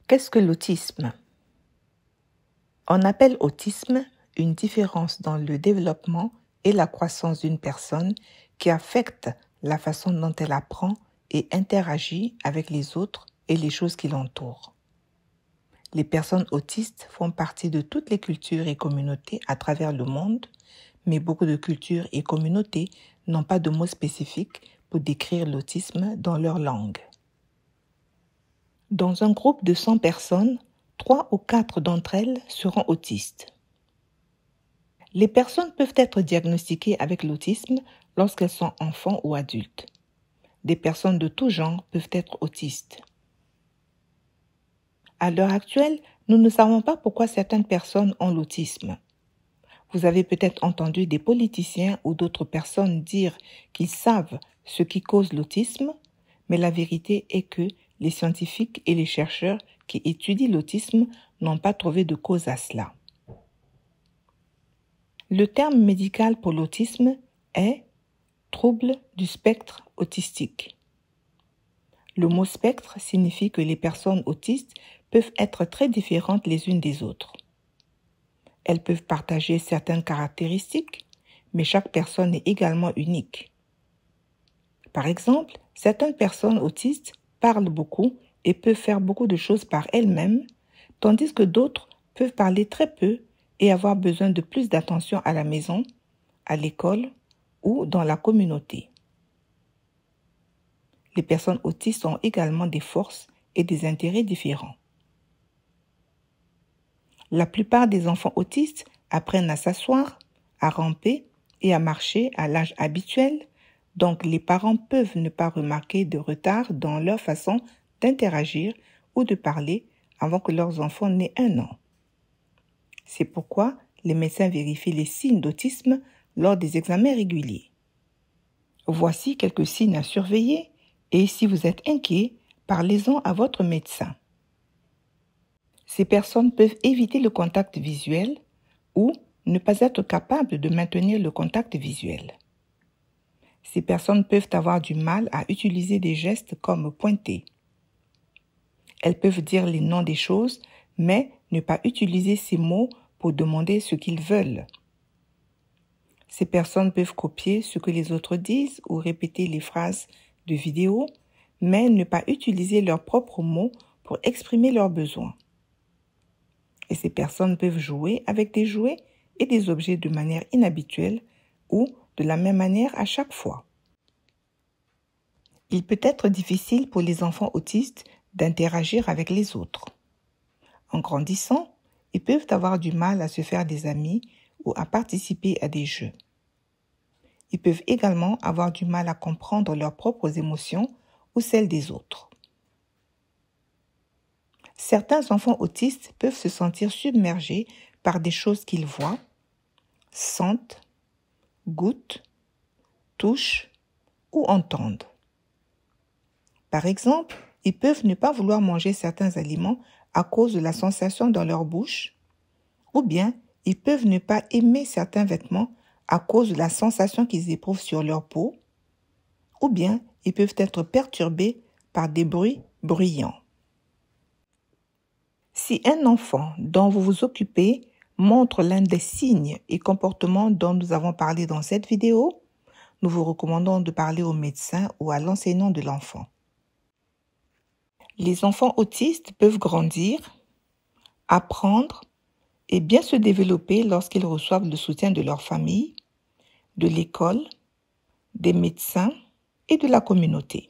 Qu'est-ce que l'autisme? On appelle autisme une différence dans le développement et la croissance d'une personne qui affecte la façon dont elle apprend et interagit avec les autres et les choses qui l'entourent. Les personnes autistes font partie de toutes les cultures et communautés à travers le monde, mais beaucoup de cultures et communautés n'ont pas de mots spécifiques pour décrire l'autisme dans leur langue. Dans un groupe de 100 personnes, 3 ou 4 d'entre elles seront autistes. Les personnes peuvent être diagnostiquées avec l'autisme lorsqu'elles sont enfants ou adultes. Des personnes de tout genre peuvent être autistes. À l'heure actuelle, nous ne savons pas pourquoi certaines personnes ont l'autisme. Vous avez peut-être entendu des politiciens ou d'autres personnes dire qu'ils savent ce qui cause l'autisme, mais la vérité est que les scientifiques et les chercheurs qui étudient l'autisme n'ont pas trouvé de cause à cela. Le terme médical pour l'autisme est trouble du spectre autistique. Le mot spectre signifie que les personnes autistes peuvent être très différentes les unes des autres. Elles peuvent partager certaines caractéristiques, mais chaque personne est également unique. Par exemple, certaines personnes autistes parlent beaucoup et peuvent faire beaucoup de choses par elles-mêmes, tandis que d'autres peuvent parler très peu et avoir besoin de plus d'attention à la maison, à l'école ou dans la communauté. Les personnes autistes ont également des forces et des intérêts différents. La plupart des enfants autistes apprennent à s'asseoir, à ramper et à marcher à l'âge habituel, donc les parents peuvent ne pas remarquer de retard dans leur façon d'interagir ou de parler avant que leurs enfants n'aient 1 an. C'est pourquoi les médecins vérifient les signes d'autisme lors des examens réguliers. Voici quelques signes à surveiller et si vous êtes inquiet, parlez-en à votre médecin. Ces personnes peuvent éviter le contact visuel ou ne pas être capables de maintenir le contact visuel. Ces personnes peuvent avoir du mal à utiliser des gestes comme pointer. Elles peuvent dire les noms des choses, mais ne pas utiliser ces mots pour demander ce qu'ils veulent. Ces personnes peuvent copier ce que les autres disent ou répéter les phrases de vidéo, mais ne pas utiliser leurs propres mots pour exprimer leurs besoins. Et ces personnes peuvent jouer avec des jouets et des objets de manière inhabituelle ou de la même manière à chaque fois. Il peut être difficile pour les enfants autistes d'interagir avec les autres. En grandissant, ils peuvent avoir du mal à se faire des amis ou à participer à des jeux. Ils peuvent également avoir du mal à comprendre leurs propres émotions ou celles des autres. Certains enfants autistes peuvent se sentir submergés par des choses qu'ils voient, sentent, goûtent, touchent ou entendent. Par exemple, ils peuvent ne pas vouloir manger certains aliments à cause de la sensation dans leur bouche, ou bien ils peuvent ne pas aimer certains vêtements à cause de la sensation qu'ils éprouvent sur leur peau, ou bien ils peuvent être perturbés par des bruits bruyants. Si un enfant dont vous vous occupez montre l'un des signes et comportements dont nous avons parlé dans cette vidéo, nous vous recommandons de parler au médecin ou à l'enseignant de l'enfant. Les enfants autistes peuvent grandir, apprendre et bien se développer lorsqu'ils reçoivent le soutien de leur famille, de l'école, des médecins et de la communauté.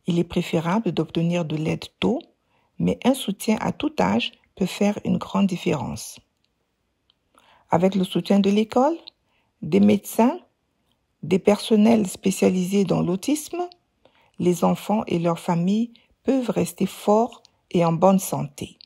Il est préférable d'obtenir de l'aide tôt, mais un soutien à tout âge peut faire une grande différence. Avec le soutien de l'école, des médecins, des personnels spécialisés dans l'autisme, les enfants et leurs familles peuvent rester forts et en bonne santé.